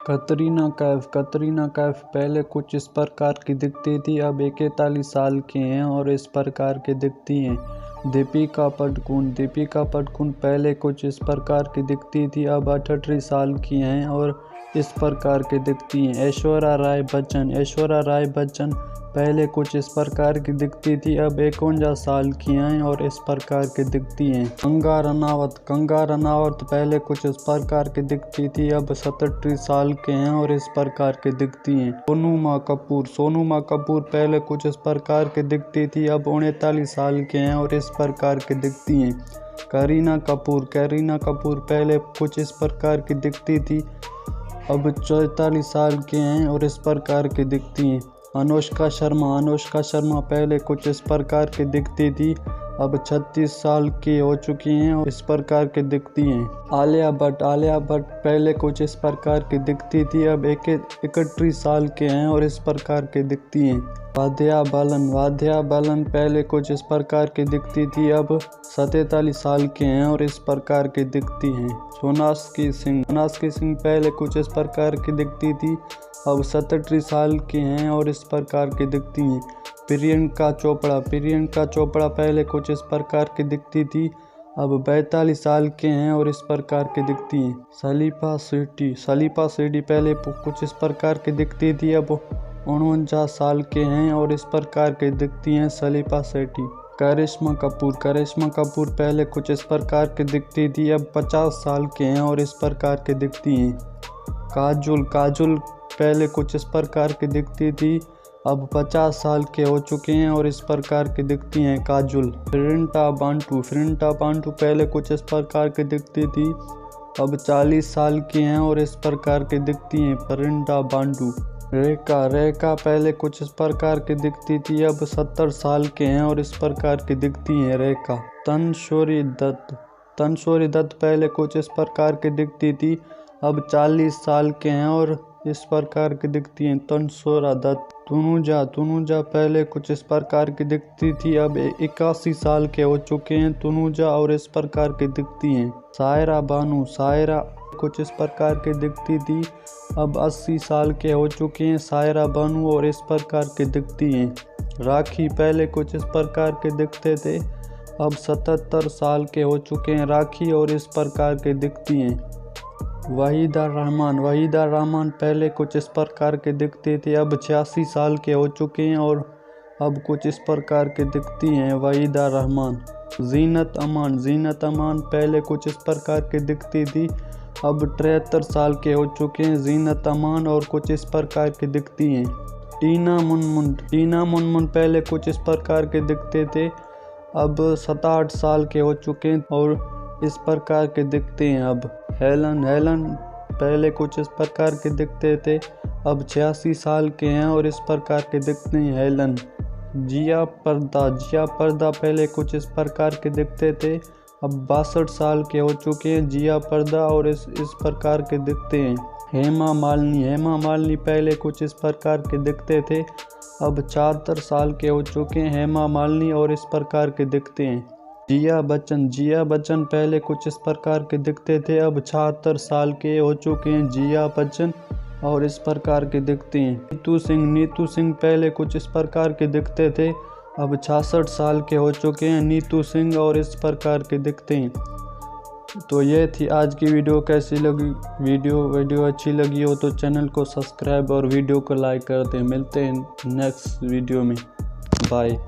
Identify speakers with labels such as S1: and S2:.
S1: कतरीना कैफ पहले कुछ इस प्रकार की दिखती थी, अब 41 साल की हैं और इस प्रकार की दिखती हैं। दीपिका पादुकोण पहले कुछ इस प्रकार की दिखती थी, अब 38 साल की हैं और इस प्रकार की दिखती हैं। ऐश्वर्या राय बच्चन पहले कुछ इस प्रकार की दिखती थी, अब 51 साल की हैं और इस प्रकार की दिखती हैं। कंगना रनावत पहले कुछ इस प्रकार की दिखती थी, अब 37 साल के हैं और इस प्रकार की दिखती हैं। सोनू माँ कपूर पहले कुछ इस प्रकार की दिखती थी, अब 39 साल के हैं और इस प्रकार की दिखती हैं। करीना कपूर पहले कुछ इस प्रकार की दिखती थी, अब 44 साल के हैं और इस प्रकार की दिखती हैं। अनुष्का शर्मा पहले कुछ इस प्रकार की दिखती थी, अब 36 साल की हो चुकी हैं और इस प्रकार की दिखती हैं। आलिया भट्ट पहले कुछ इस प्रकार की दिखती थी, अब 31 साल के हैं और इस प्रकार की दिखती हैं। वाद्या बालन पहले कुछ इस प्रकार की दिखती थी, अब 47 साल के हैं और इस प्रकार की दिखती हैं। सोनाक्षी सिंह पहले कुछ इस प्रकार की दिखती थी, अब 37 साल की हैं और इस प्रकार की दिखती हैं। प्रियंका चोपड़ा पहले कुछ इस प्रकार की दिखती थी, अब 42 साल के हैं और इस प्रकार की दिखती हैं। सलीपा शेट्टी पहले कुछ इस प्रकार की दिखती थी, अब 49 साल के हैं और इस प्रकार की दिखती हैं सलीपा शेट्टी। करिश्मा कपूर पहले कुछ इस प्रकार की दिखती थी, अब 50 साल के हैं और इस प्रकार की दिखती हैं। काजोल पहले कुछ इस प्रकार की दिखती थी, अब 50 साल के हो चुके हैं और इस प्रकार की दिखती हैं काजोल। प्रियंका बांटू पहले कुछ इस प्रकार की दिखती थी, अब 40 साल की हैं और इस प्रकार की दिखती हैं प्रियंका बांटू। रेखा पहले कुछ इस प्रकार की दिखती थी, अब 70 साल के हैं और इस प्रकार की दिखती हैं रेखा। तनश्री दत्त पहले कुछ इस प्रकार की दिखती थी, अब 40 साल के हैं और इस प्रकार की दिखती हैं तनश्री दत्त। तनुजा पहले कुछ इस प्रकार की दिखती थी, अब 81 साल के हो चुके हैं तनुजा और इस प्रकार की दिखती हैं। सायरा कुछ इस प्रकार की दिखती थी, अब 80 साल के हो चुके हैं सायरा बानू और इस प्रकार की दिखती हैं। राखी पहले कुछ इस प्रकार के दिखते थे, अब 77 साल के हो चुके हैं राखी और इस प्रकार के दिखती हैं। वहीदा रहमान पहले कुछ इस प्रकार के दिखते थे, अब 86 साल के हो चुके हैं और अब कुछ इस प्रकार के दिखती हैं वहीदा रहमान। जीनत अमान पहले कुछ इस प्रकार की दिखती थी, अब 73 साल के हो चुके हैं जीनत अमान और कुछ इस प्रकार की दिखती हैं। टीना मुनमुन पहले कुछ इस प्रकार के दिखते थे, अब 67 साल के हो चुके हैं और इस प्रकार के दिखते हैं। अब हेलन पहले कुछ इस प्रकार के दिखते थे, अब 86 साल के हैं और इस प्रकार के दिखते हैं हेलन। जिया पर्दा पहले कुछ इस प्रकार के दिखते थे, अब 62 साल के हो चुके हैं जिया पर्दा और इस प्रकार के दिखते हैं। हेमा मालिनी पहले कुछ इस प्रकार के दिखते थे, अब 74 साल के हो चुके हैं हेमा मालिनी और इस प्रकार के दिखते हैं। जिया बच्चन पहले कुछ इस प्रकार के दिखते थे, अब 76 साल के हो चुके हैं जिया बच्चन और इस प्रकार के दिखते हैं। नीतू सिंह पहले कुछ इस प्रकार के दिखते थे, अब 66 साल के हो चुके हैं नीतू सिंह और इस प्रकार के दिखते हैं। तो ये थी आज की वीडियो। कैसी लगी वीडियो अच्छी लगी हो तो चैनल को सब्सक्राइब और वीडियो को लाइक कर दें। मिलते हैं नेक्स्ट वीडियो में। बाय।